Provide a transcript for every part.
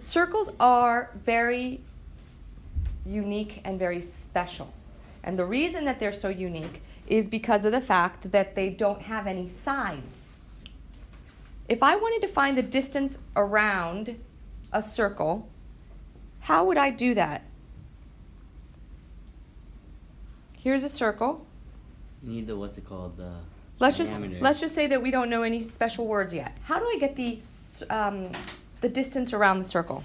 Circles are very unique and very special. And the reason that they're so unique is because of the fact that they don't have any sides. If I wanted to find the distance around a circle, how would I do that? Here's a circle. You need the, what's it called, the diameter. Let's just say that we don't know any special words yet. How do I get the distance around the circle?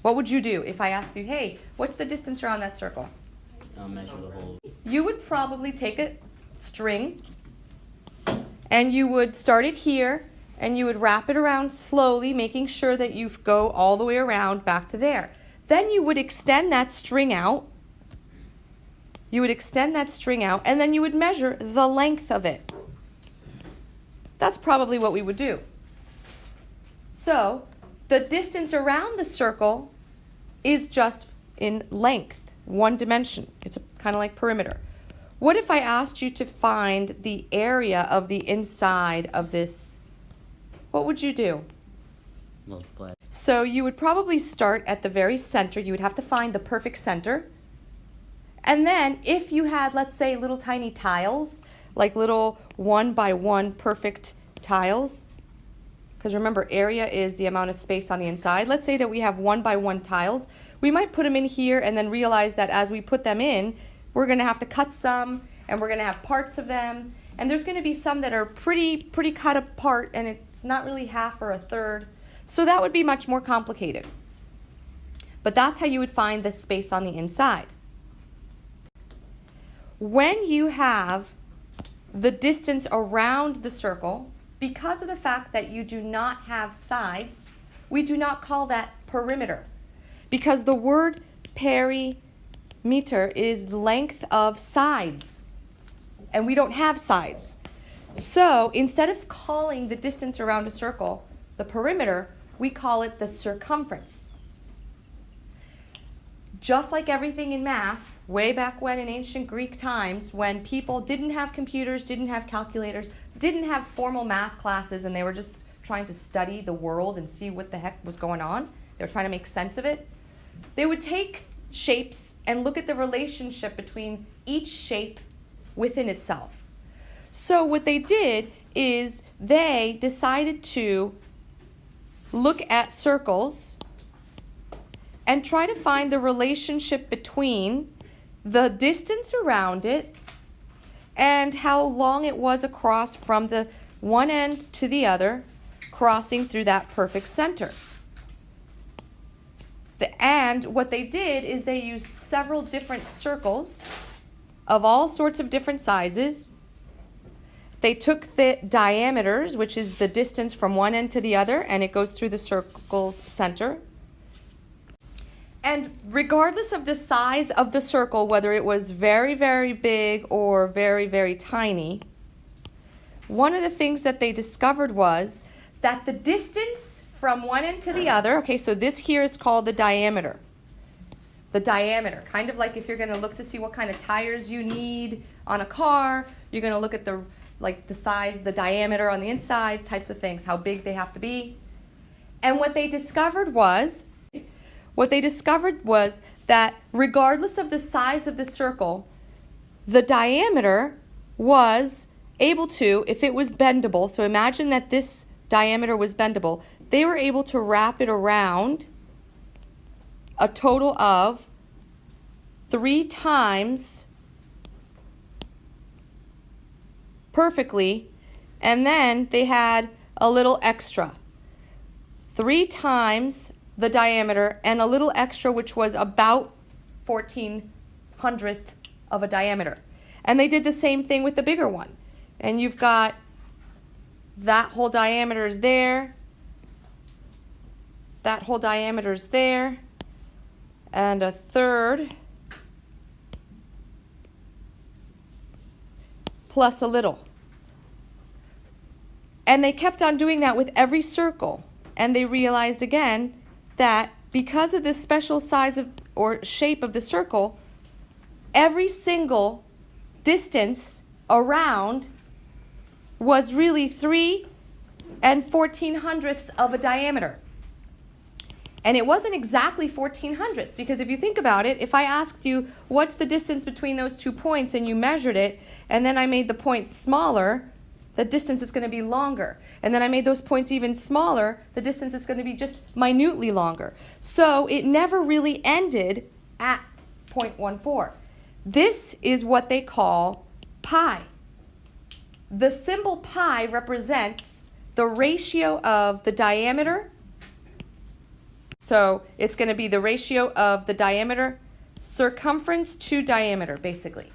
What would you do if I asked you, hey, what's the distance around that circle? I'll measure the whole. You would probably take a string and you would start it here and you would wrap it around slowly, making sure that you go all the way around back to there. Then you would extend that string out. You would extend that string out and then you would measure the length of it. That's probably what we would do. So the distance around the circle is just in length, one dimension. It's kind of like perimeter. What if I asked you to find the area of the inside of this? What would you do? Multiply. So you would probably start at the very center. You would have to find the perfect center. And then if you had, let's say, little tiny tiles, like little 1 by 1 perfect tiles, because remember, area is the amount of space on the inside. Let's say that we have 1 by 1 tiles. We might put them in here and then realize that as we put them in, we're going to have to cut some, and we're going to have parts of them. And there's going to be some that are pretty cut apart, and it's not really half or a third. So that would be much more complicated. But that's how you would find the space on the inside. When you have the distance around the circle, because of the fact that you do not have sides, we do not call that perimeter. Because the word perimeter is length of sides, and we don't have sides. So instead of calling the distance around a circle the perimeter, we call it the circumference. Just like everything in math, way back when in ancient Greek times, when people didn't have computers, didn't have calculators, didn't have formal math classes, and they were just trying to study the world and see what the heck was going on, they were trying to make sense of it, they would take shapes and look at the relationship between each shape within itself. So what they did is they decided to look at circles and try to find the relationship between the distance around it and how long it was across from the one end to the other, crossing through that perfect center. And what they did is they used several different circles of all sorts of different sizes. They took the diameters, which is the distance from one end to the other, and it goes through the circle's center. And regardless of the size of the circle, whether it was very, very big or very, very tiny, one of the things that they discovered was that the distance from one end to the other, okay, so this here is called the diameter. The diameter, kind of like if you're going to look to see what kind of tires you need on a car, you're going to look at the size, the diameter on the inside, types of things, how big they have to be. And what they discovered was that regardless of the size of the circle, the diameter was able to, if it was bendable, so imagine that this diameter was bendable, they were able to wrap it around a total of 3 times perfectly, and then they had a little extra. 3 times the diameter and a little extra, which was about 1/1400th of a diameter. And they did the same thing with the bigger one. And you've got that whole diameter is there, that whole diameter is there, and a third plus a little. And they kept on doing that with every circle. And they realized again that because of this special size of or shape of the circle, every single distance around was really 3 1400ths of a diameter. And it wasn't exactly 1400ths, because if you think about it, if I asked you what's the distance between those 2 points and you measured it, and then I made the point smaller, the distance is going to be longer. And then I made those points even smaller, the distance is going to be just minutely longer. So it never really ended at 0.14. This is what they call pi. The symbol pi represents the ratio of the diameter. So it's going to be the ratio of the diameter, circumference to diameter, basically.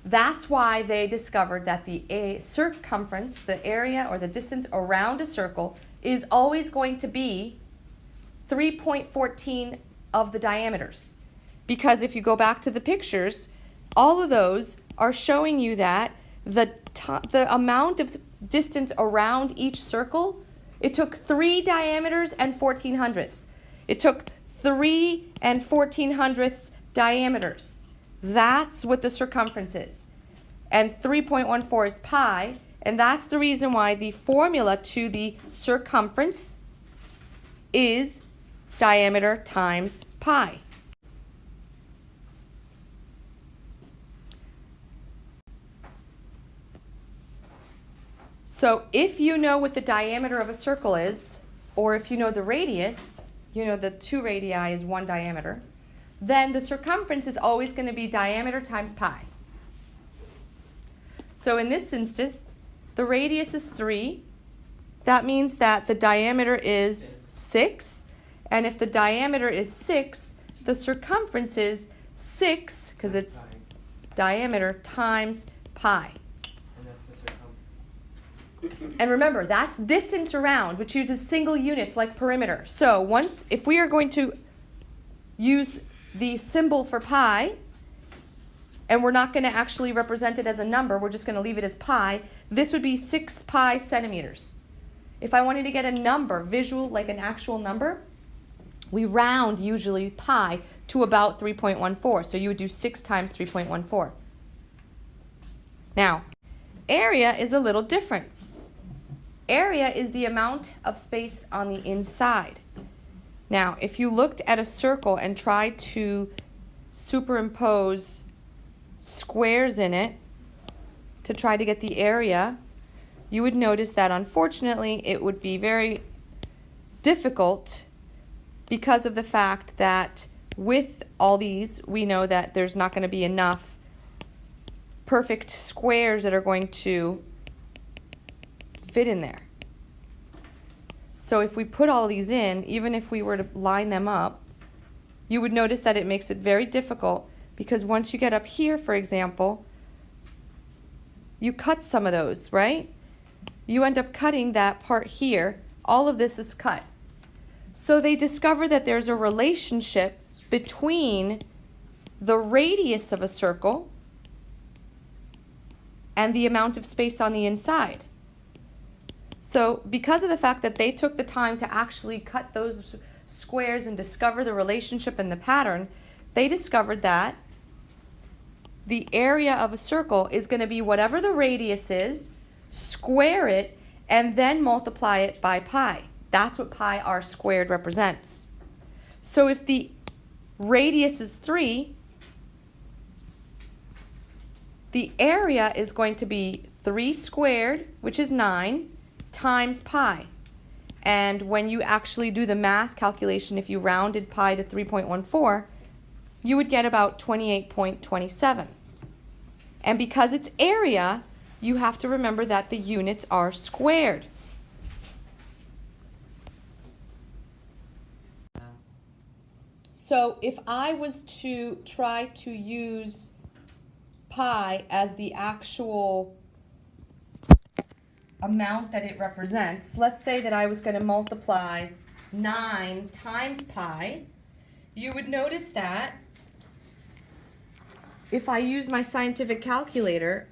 That's why they discovered that the circumference, the area or the distance around a circle, is always going to be 3.14 of the diameters. Because if you go back to the pictures, all of those are showing you that the amount of distance around each circle, it took 3 diameters and 1400ths. It took 3 and 1400ths diameters. That's what the circumference is. And 3.14 is pi, and that's the reason why the formula to the circumference is diameter times pi. So if you know what the diameter of a circle is, or if you know the radius, you know the 2 radii is 1 diameter, then the circumference is always going to be diameter times pi. So in this instance, the radius is 3. That means that the diameter is 6. And if the diameter is 6, the circumference is 6, because it's diameter times pi. And remember, that's distance around, which uses single units like perimeter. So if we are going to use the symbol for pi, and we're not going to actually represent it as a number, we're just going to leave it as pi, this would be 6 pi centimeters. If I wanted to get a number, visual, like an actual number, we round usually pi to about 3.14. So you would do 6 times 3.14. Now, area is a little different. Area is the amount of space on the inside. Now, if you looked at a circle and tried to superimpose squares in it to try to get the area, you would notice that unfortunately it would be very difficult because of the fact that with all these, we know that there's not going to be enough perfect squares that are going to fit in there. So if we put all these in, even if we were to line them up, you would notice that it makes it very difficult, because once you get up here, for example, you cut some of those, right? You end up cutting that part here. All of this is cut. So they discover that there's a relationship between the radius of a circle and the amount of space on the inside. So because of the fact that they took the time to actually cut those squares and discover the relationship and the pattern, they discovered that the area of a circle is going to be whatever the radius is, square it, and then multiply it by pi. That's what pi r squared represents. So if the radius is 3, the area is going to be 3 squared, which is 9, times pi. And when you actually do the math calculation, if you rounded pi to 3.14, you would get about 28.27. And because it's area, you have to remember that the units are squared. So if I was to try to use pi as the actual amount that it represents, let's say that I was going to multiply 9 times pi, you would notice that if I use my scientific calculator,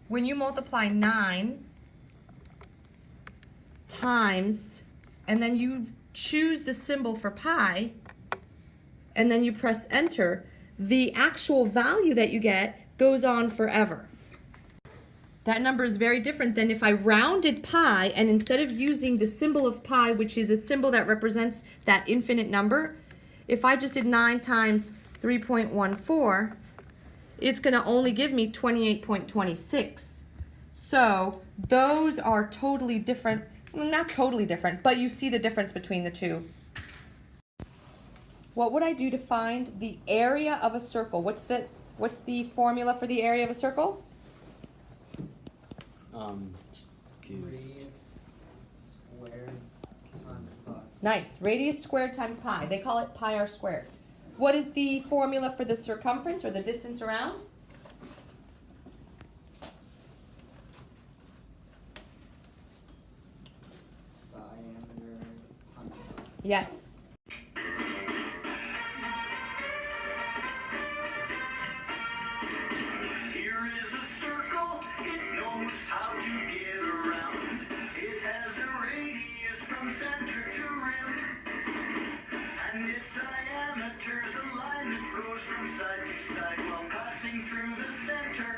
when you multiply 9 times, and then you choose the symbol for pi, and then you press enter, the actual value that you get goes on forever. That number is very different than if I rounded pi, and instead of using the symbol of pi, which is a symbol that represents that infinite number, if I just did 9 times 3.14, it's going to only give me 28.26. So those are totally different, well, not totally different, but you see the difference between the two. What would I do to find the area of a circle? What's the formula for the area of a circle? Cube. Radius squared times pi. Nice. Radius squared times pi. They call it pi r squared. What is the formula for the circumference, or the distance around? Diameter times pi. Yes. Here is a circle, it knows how to get around. It has a radius from center to rim. And its diameter's a line that goes from side to side while passing through the center.